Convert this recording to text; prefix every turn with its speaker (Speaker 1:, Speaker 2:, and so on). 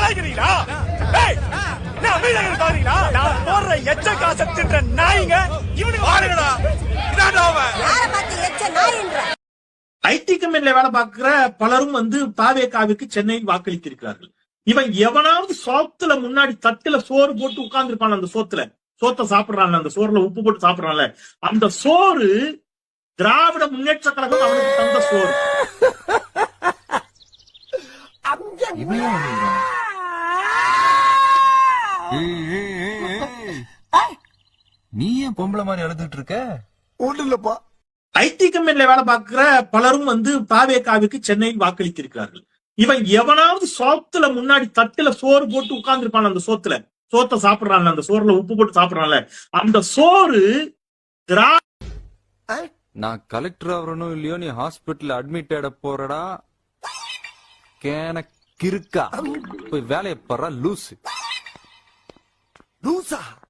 Speaker 1: கலாய்க்கிறீங்களா? ஏய், என்ன அமைதியாக இருக்காதீங்களா? நான் போடுற எச்ச காசை தின்ற நாய்ங்க இவனுக்கு பாருங்கடா. இதான்டா அவன்.
Speaker 2: யாரை பார்த்து எச்ச நாயின்ற?
Speaker 3: ஐடி கம்பெனில வேலை பார்க்கிற பலரும் தாவேகாவிற்கு சென்னையில் வாக்களித்திருக்கிறார்கள். இவன் எவனாவது சோத்துல முன்னாடி தட்டுல சோறு போட்டு உட்கார்ந்து இருப்பான். அந்த சோத்தை சாப்பிடுறான்ல, அந்த சோறுல உப்பு போட்டு சாப்பிடுறான்ல, அந்த சோறு திராவிட முன்னேற்ற கழகம் அவனுக்கு தந்த சோறு.
Speaker 4: நீ ஏன் பொம்பளை மாதிரி அழுதுட்டு இருக்க?
Speaker 5: ஒண்ணு இல்லப்பா.
Speaker 3: ஐடி கம்பெனில வேலை பார்க்கிற பலரும் தாவேகாவிற்கு சென்னையில் வாக்களித்திருக்கிறார்கள். இவன் எவனாவது சோத்துல முன்னாடி தட்டுல சோறு போட்டு உட்கார்ந்து இருப்பான். அந்த சோத்தை சாப்பிடுறான்ல, அந்த சோறுல உப்பு போட்டு சாப்பிடுறான்ல, அந்த சோறு
Speaker 4: நான் கலெக்டர் ஆவறனோ இல்லையோ, நீ ஹாஸ்பிட்டல் அட்மிட் ஆட போறடா. கேன கிறுக்கா போய் வேலையை பாரு லூசு.
Speaker 5: லூசா?